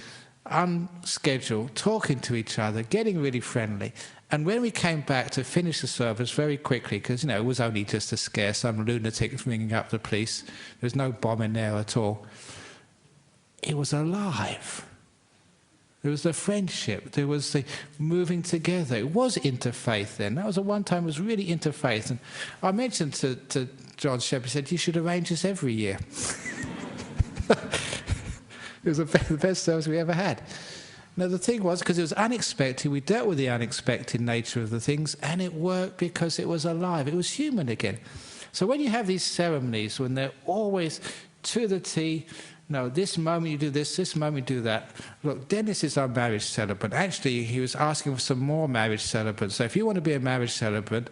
A: unscheduled, talking to each other, getting really friendly. And when we came back to finish the service very quickly, because, it was only just to scare some lunatic ringing up the police. There was no bomb in there at all. It was alive. There was the friendship. There was the moving together. It was interfaith then. That was the one time it was really interfaith. And I mentioned to John Shepherd, he said, "You should arrange this every year." It was the best service we ever had. Now, the thing was, because it was unexpected, we dealt with the unexpected nature of the things, and it worked because it was alive. It was human again. So when you have these ceremonies, when they're always to the T, this moment you do this moment you do that. Look, Dennis is our marriage celebrant. Actually, he was asking for some more marriage celebrants. So if you want to be a marriage celebrant,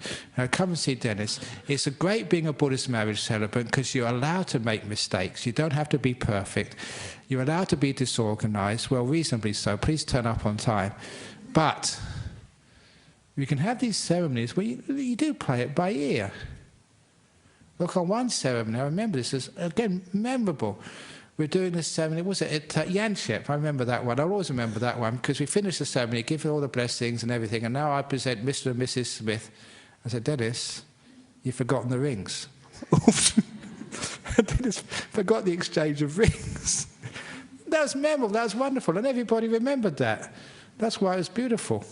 A: come and see Dennis. It's great being a Buddhist marriage celebrant because you're allowed to make mistakes. You don't have to be perfect. You're allowed to be disorganised, well, reasonably so. Please turn up on time. But you can have these ceremonies where you do play it by ear. Look, on one ceremony, I remember this as, again, memorable. We're doing this ceremony, was it at Yanshep? I remember that one. I'll always remember that one because we finished the ceremony, give all the blessings and everything, and now I present Mr. and Mrs. Smith. I said, "Dennis, you've forgotten the rings." Dennis forgot the exchange of rings. That was memorable, that was wonderful, and everybody remembered that. That's why it was beautiful.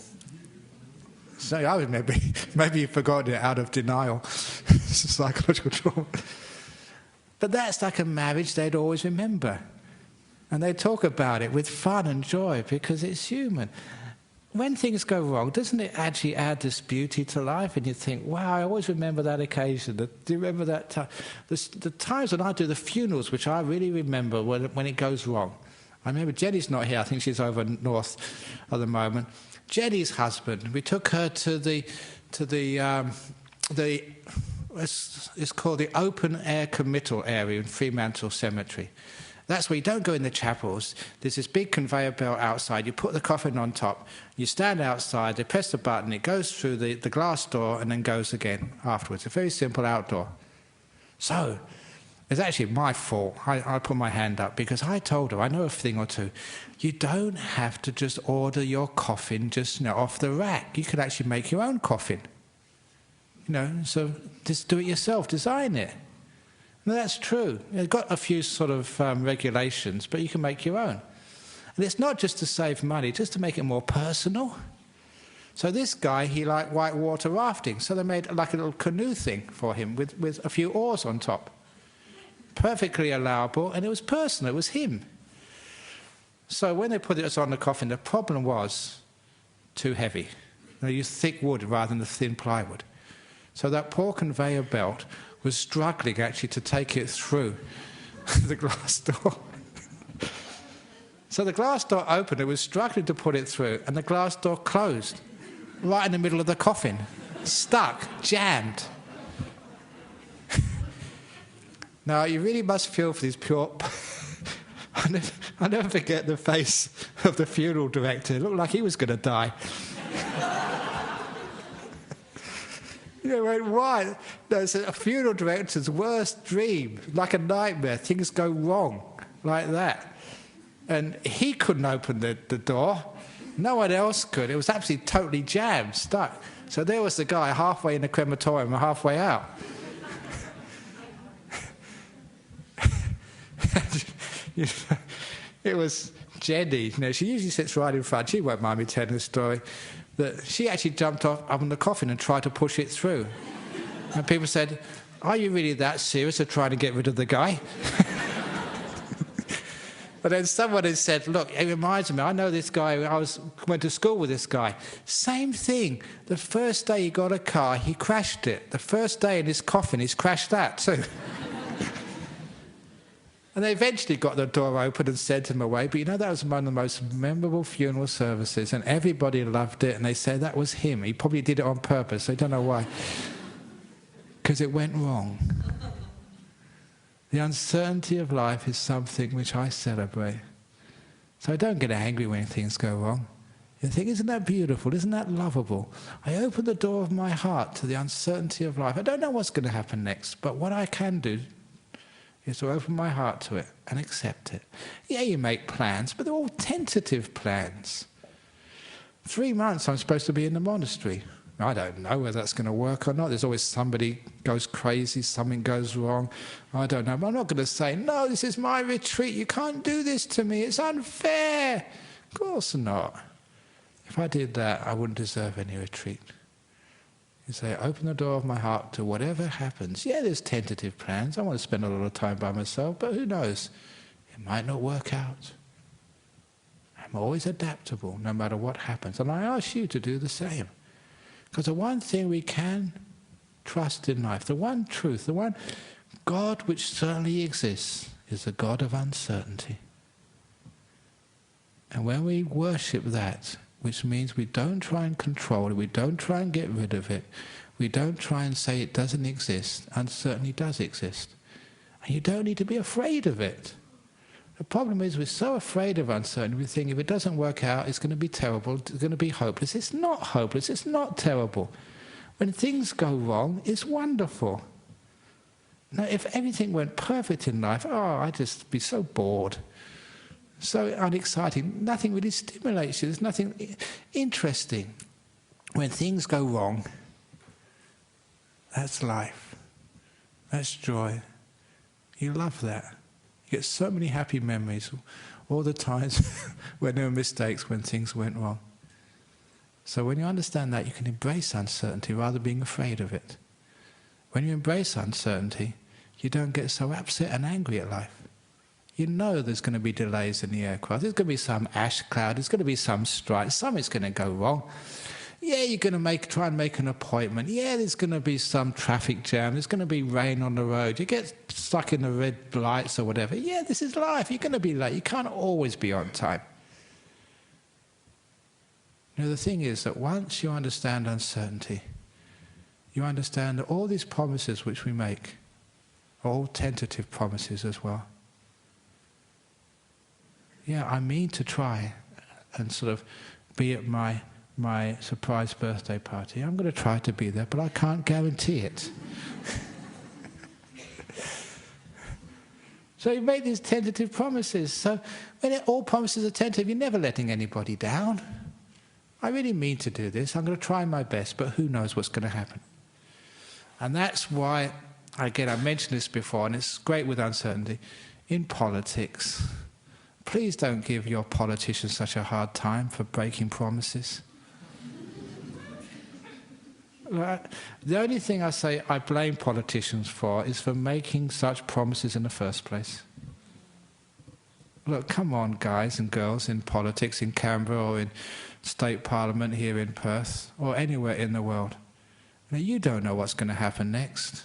A: So I remember, maybe you forgot it out of denial, psychological trauma. But that's like a marriage they'd always remember. And they talk about it with fun and joy because it's human. When things go wrong, doesn't it actually add this beauty to life? And you think, wow, I always remember that occasion. Do you remember that time? The times when I do the funerals, which I really remember when it goes wrong. I remember Jenny's not here. I think she's over north at the moment. Jenny's husband, we took her to it's called the open air committal area in Fremantle Cemetery. That's where you don't go in the chapels. There's this big conveyor belt outside. You put the coffin on top. You stand outside. They press the button. It goes through the glass door and then goes again afterwards. A very simple outdoor. So it's actually my fault. I put my hand up because I told her, I know a thing or two. You don't have to just order your coffin just off the rack. You can actually make your own coffin. So just do it yourself. Design it. No, that's true. You've got a few sort of regulations, but you can make your own. And it's not just to save money, just to make it more personal. So this guy, he liked whitewater rafting, so they made like a little canoe thing for him with a few oars on top. Perfectly allowable, and it was personal, it was him. So when they put it on the coffin, the problem was too heavy. They used thick wood rather than the thin plywood. So that poor conveyor belt was struggling actually to take it through the glass door. So the glass door opened, it was struggling to put it through, and the glass door closed, right in the middle of the coffin, stuck, jammed. Now, you really must feel for these pure... I'll never forget the face of the funeral director. It looked like he was going to die. Why? No, it's a funeral director's worst dream, like a nightmare. Things go wrong like that. And he couldn't open the door. No one else could. It was absolutely totally jammed, stuck. So there was the guy halfway in the crematorium and halfway out. It was Jenny. She usually sits right in front. She won't mind me telling the story. That she actually jumped up on the coffin and tried to push it through. And people said, are you really that serious of trying to get rid of the guy? But then someone had said, look, it reminds me, I know this guy, went to school with this guy. Same thing. The first day he got a car, he crashed it. The first day in his coffin, he's crashed that too. And they eventually got the door open and sent him away. But that was one of the most memorable funeral services, and everybody loved it, and they said that was him. He probably did it on purpose. They don't know why. Because it went wrong. The uncertainty of life is something which I celebrate. So I don't get angry when things go wrong. You think, isn't that beautiful? Isn't that lovable? I open the door of my heart to the uncertainty of life. I don't know what's going to happen next, but what I can do is to open my heart to it and accept it. Yeah, you make plans, but they're all tentative plans. 3 months I'm supposed to be in the monastery. I don't know whether that's going to work or not. There's always somebody goes crazy, something goes wrong. I don't know. But I'm not going to say, no, this is my retreat. You can't do this to me. It's unfair. Of course not. If I did that, I wouldn't deserve any retreat. You say, open the door of my heart to whatever happens. Yeah, there's tentative plans. I want to spend a lot of time by myself, but who knows? It might not work out. I'm always adaptable, no matter what happens. And I ask you to do the same. Because the one thing we can trust in life, the one truth, the one God which certainly exists, is the God of uncertainty. And when we worship that, which means we don't try and control it, we don't try and get rid of it, we don't try and say it doesn't exist, uncertainty does exist. And you don't need to be afraid of it. The problem is we're so afraid of uncertainty, we think if it doesn't work out, it's going to be terrible, it's going to be hopeless. It's not hopeless, it's not terrible. When things go wrong, it's wonderful. Now, if everything went perfect in life, I'd just be so bored. So unexciting, nothing really stimulates you, there's nothing interesting. When things go wrong, that's life, that's joy. You love that. You get so many happy memories, all the times when there were mistakes, when things went wrong. So when you understand that, you can embrace uncertainty rather than being afraid of it. When you embrace uncertainty, you don't get so upset and angry at life. You know there's going to be delays in the aircraft. There's going to be some ash cloud. There's going to be some strike. Something's going to go wrong. Yeah, you're going to try and make an appointment. Yeah, there's going to be some traffic jam. There's going to be rain on the road. You get stuck in the red lights or whatever. Yeah, this is life. You're going to be late. You can't always be on time. You know, the thing is that once you understand uncertainty, you understand that all these promises which we make are all tentative promises as well. Yeah, I mean to try and sort of be at my surprise birthday party. I'm going to try to be there, but I can't guarantee it. So you make these tentative promises. So when all promises are tentative, you're never letting anybody down. I really mean to do this. I'm going to try my best, but who knows what's going to happen. And that's why, again, I mentioned this before, and it's great with uncertainty. In politics, please don't give your politicians such a hard time for breaking promises. The only thing I say I blame politicians for is for making such promises in the first place. Look, come on, guys and girls in politics in Canberra or in state parliament here in Perth or anywhere in the world. Now, you don't know what's going to happen next.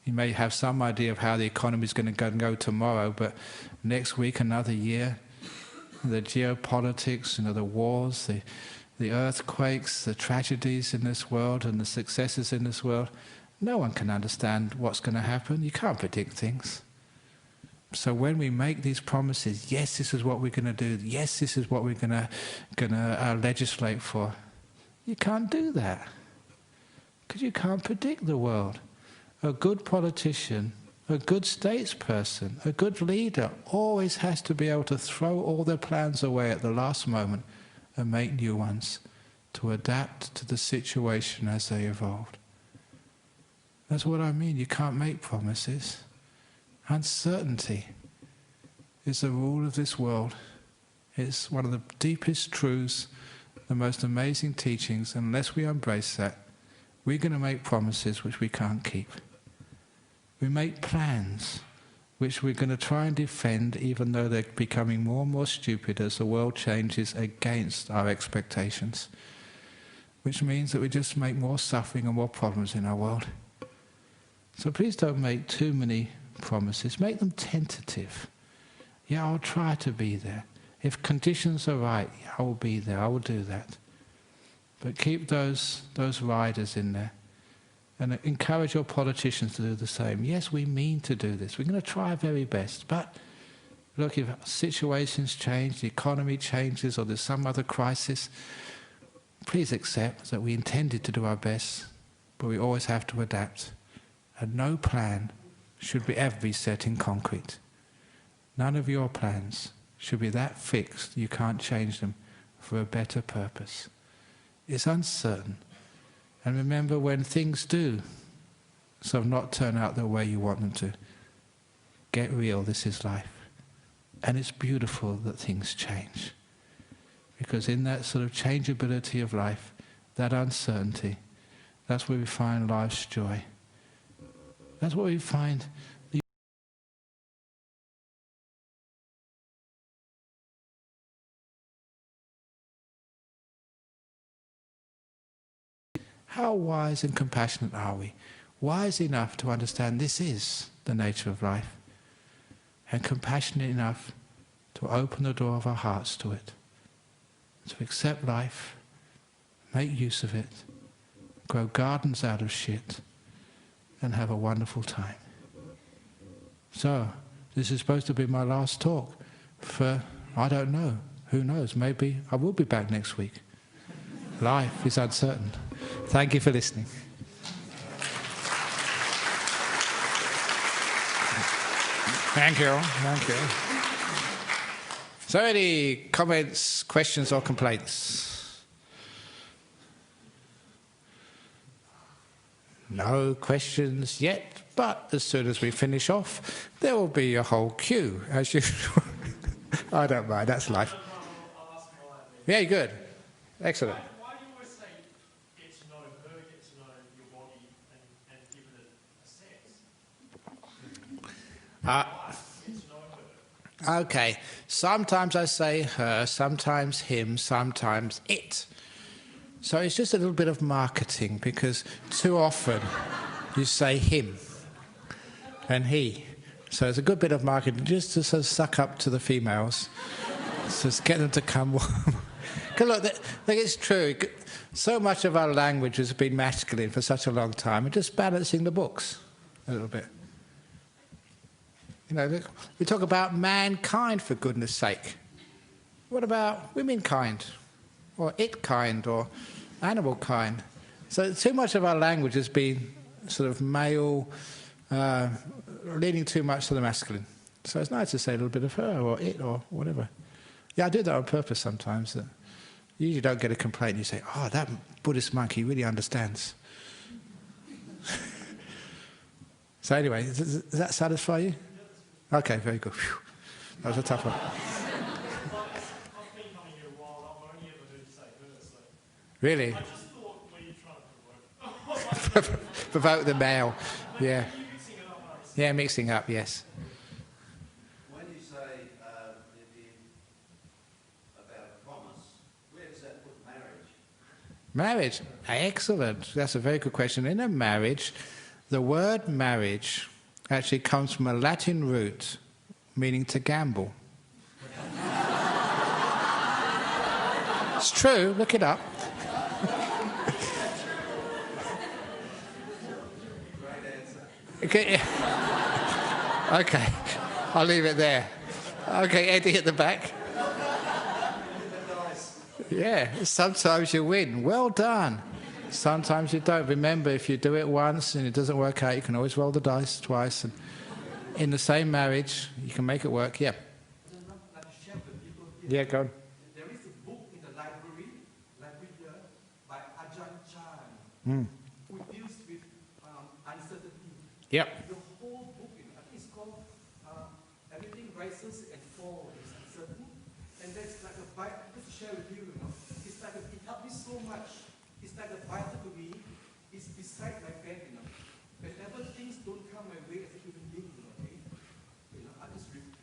A: You may have some idea of how the economy is going to go tomorrow, but next week, another year, the geopolitics, the wars, the earthquakes, the tragedies in this world and the successes in this world, no one can understand what's going to happen. You can't predict things. So when we make these promises, yes, this is what we're going to do, yes, this is what we're going to legislate for, you can't do that. Because you can't predict the world. A good politician, a good statesperson, a good leader always has to be able to throw all their plans away at the last moment and make new ones to adapt to the situation as they evolved. That's what I mean. You can't make promises. Uncertainty is the rule of this world. It's one of the deepest truths, the most amazing teachings. Unless we embrace that, we're going to make promises which we can't keep. We make plans which we're going to try and defend, even though they're becoming more and more stupid as the world changes against our expectations. Which means that we just make more suffering and more problems in our world. So please don't make too many promises. Make them tentative. Yeah, I'll try to be there. If conditions are right, yeah, I will be there. I will do that. But keep those riders in there. And encourage your politicians to do the same. Yes, we mean to do this. We're going to try our very best. But look, if situations change, the economy changes, or there's some other crisis, please accept that we intended to do our best, but we always have to adapt. And no plan should ever be set in concrete. None of your plans should be that fixed you can't change them for a better purpose. It's uncertain. And remember, when things do sort of not turn out the way you want them to, get real, this is life. And it's beautiful that things change. Because in that sort of changeability of life, that uncertainty, that's where we find life's joy. That's where we find the how wise and compassionate are we? Wise enough to understand this is the nature of life, and compassionate enough to open the door of our hearts to it, to accept life, make use of it, grow gardens out of shit, and have a wonderful time. So, this is supposed to be my last talk for, I don't know, who knows, maybe I will be back next week. Life is uncertain. Thank you for listening. Thank you. Thank you. So any comments, questions or complaints? No questions yet, but as soon as we finish off, there will be a whole queue, as usual. I don't mind, that's life. Yeah, good. Excellent. Okay, sometimes I say her, sometimes him, sometimes it. So it's just a little bit of marketing, because too often you say him and he. So it's a good bit of marketing just to sort of suck up to the females, just get them to come. Because look, it's true. So much of our language has been masculine for such a long time, and just balancing the books a little bit. You know, we talk about mankind, for goodness sake. What about womankind, or it kind, or animal kind? So too much of our language has been sort of male, leaning too much to the masculine. So it's nice to say a little bit of her, or it, or whatever. Yeah, I do that on purpose sometimes. You usually don't get a complaint. You say, oh, that Buddhist monk, he really understands. So anyway, does that satisfy you? Okay, very good. Whew. That was a tough one. Really? I just thought, were you trying to provoke the male? Yeah. Yeah, mixing up, yes.
B: When you say about a promise, where does that put marriage?
A: Marriage? Excellent. That's a very good question. In a marriage, the word marriage actually comes from a Latin root meaning to gamble. It's true, look it up. Okay. Okay, I'll leave it there. Okay, Eddie at the back. Yeah, sometimes you win. Well done. Sometimes you don't. Remember, if you do it once and it doesn't work out, you can always roll the dice twice. And in the same marriage, you can make it work. Yeah. Yeah, go on.
C: There is a book in the library here, by Ajahn, who deals with uncertainty.
A: Yep.
C: The whole book, I think it's called Everything Rises and Falls is Uncertain. And that's like a Bible, just to share with you, it's like it helped me so much. It's like a Bible to me. It's beside my bed, Whenever things don't come my way as a human being, okay?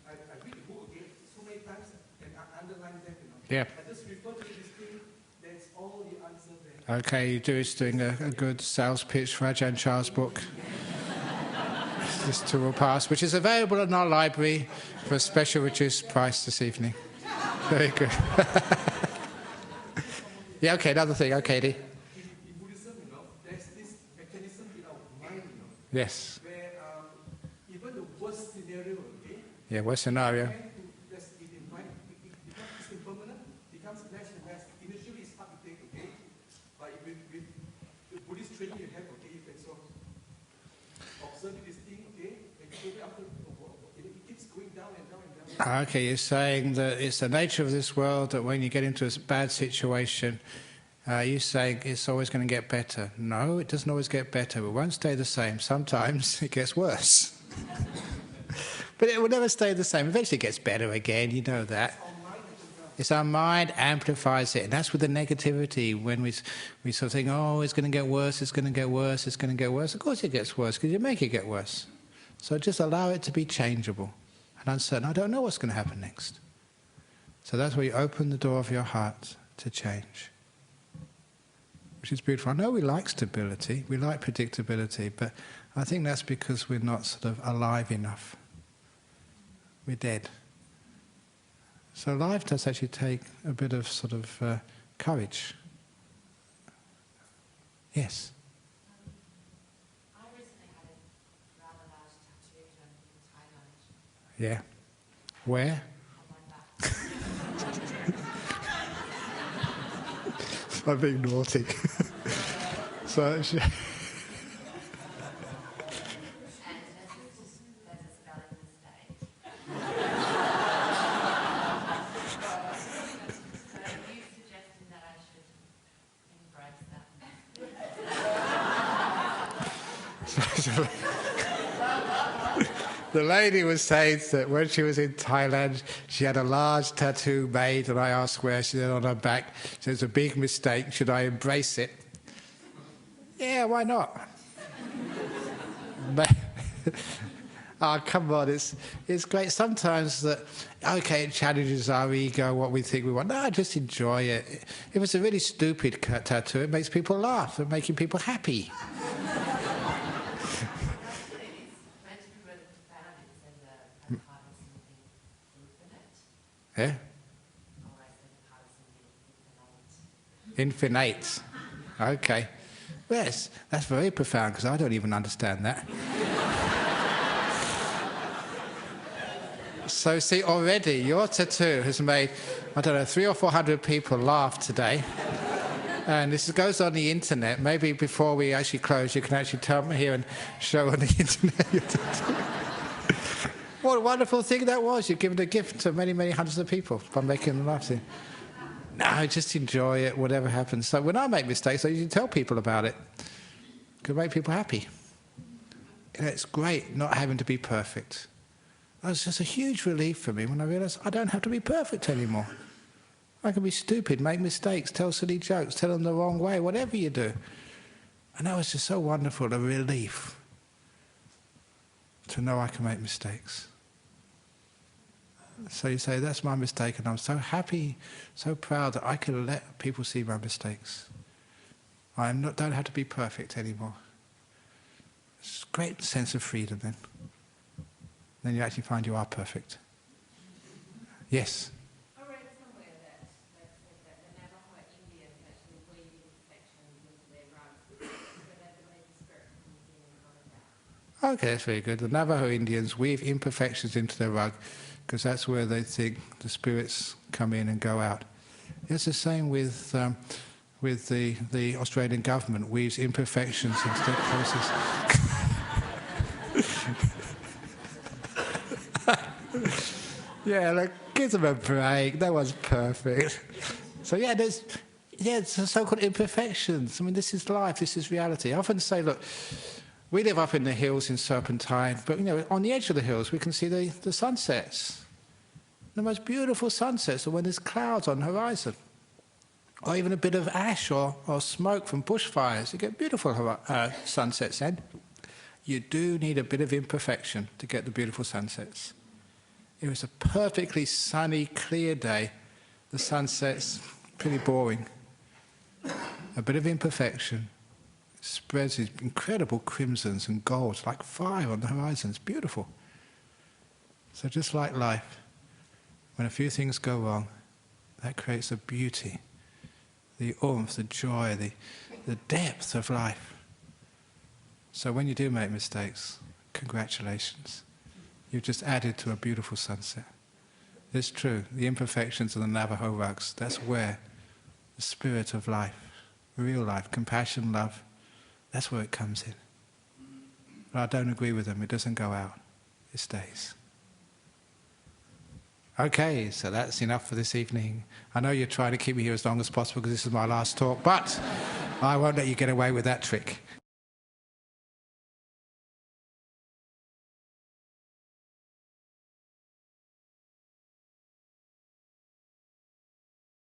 C: I read the book again so many times and I underline them,
A: Yeah.
C: I just refer to this thing, that's all the answer there.
A: Okay, you're doing a good sales pitch for Ajahn Chah's book. This tour will pass, which is available in our library for a special reduced price this evening. Very good. Yeah, okay, another thing. Okay, Eddie.
C: In Buddhism, there's this mechanism in our mind,
A: Yes.
C: where even the worst scenario, okay?
A: Yeah, worst scenario.
C: It becomes impermanent, becomes less and less. Initially, it's hard to take, okay? But with the Buddhist training you have, okay, you can sort of observe this thing, okay? And maybe after it keeps going down and down and down.
A: Okay, you're saying that it's the nature of this world that when you get into a bad situation, you're saying it's always going to get better. No, it doesn't always get better. It won't stay the same. Sometimes it gets worse. But it will never stay the same. Eventually it gets better again, you know that. It's our mind amplifies it. And that's with the negativity, when we sort of think, oh, it's going to get worse, it's going to get worse, it's going to get worse. Of course it gets worse, because you make it get worse. So just allow it to be changeable and uncertain. I don't know what's going to happen next. So that's where you open the door of your heart to change. Which is beautiful. I know we like stability, we like predictability, but I think that's because we're not sort of alive enough. We're dead. So life does actually take a bit of sort of courage. Yes?
D: I recently had a rather large tattoo done in Thailand.
A: Yeah. Where?
D: On my back.
A: I'm being naughty. So she... The lady was saying that when she was in Thailand, she had a large tattoo made, and I asked where. She said on her back. She said, it's a big mistake. Should I embrace it? Yeah, why not? But Oh, come on, it's great. Sometimes it challenges our ego, what we think we want. No, just enjoy it. If it's a really stupid tattoo, it makes people laugh and making people happy. Yeah? Infinite. Okay. Yes, that's very profound because I don't even understand that. So see, already your tattoo has made, 300 or 400 people laugh today. And this goes on the internet. Maybe before we actually close, you can actually tell me here and show on the internet your tattoo. What a wonderful thing that was. You've given a gift to many, many hundreds of people by making them laugh. No, just enjoy it, whatever happens. So when I make mistakes, I usually tell people about it. It can make people happy. It's great not having to be perfect. That's just a huge relief for me when I realise I don't have to be perfect anymore. I can be stupid, make mistakes, tell silly jokes, tell them the wrong way, whatever you do. And that was just so wonderful, a relief to know I can make mistakes. So you say, that's my mistake, and I'm so happy, so proud that I can let people see my mistakes. Don't have to be perfect anymore. It's a great sense of freedom then. Then you actually find you are perfect. Yes?
D: I read somewhere that the Navajo Indians actually weave imperfections into their rugs so that the Holy Spirit comes in and comes out.
A: Okay, that's very good. The Navajo Indians weave imperfections into their rug because that's where they think the spirits come in and go out. It's the same with the Australian government weaves imperfections into their process. Yeah, look, give them a break. That was perfect. So there's so-called imperfections. I mean, this is life. This is reality. I often say, look, we live up in the hills in Serpentine, but on the edge of the hills we can see the sunsets, the most beautiful sunsets, or when there's clouds on the horizon, or even a bit of ash or smoke from bushfires. You get beautiful sunsets then. You do need a bit of imperfection to get the beautiful sunsets. It was a perfectly sunny, clear day. The sunset's pretty boring. A bit of imperfection spreads these incredible crimsons and golds like fire on the horizon. It's beautiful. So just like life, when a few things go wrong, that creates a beauty, the oomph, the joy, the depth of life. So when you do make mistakes, congratulations. You've just added to a beautiful sunset. It's true, the imperfections of the Navajo rugs, that's where the spirit of life, real life, compassion, love, that's where it comes in. But I don't agree with them, it doesn't go out, it stays. Okay, so that's enough for this evening. I know you're trying to keep me here as long as possible because this is my last talk, but I won't let you get away with that trick.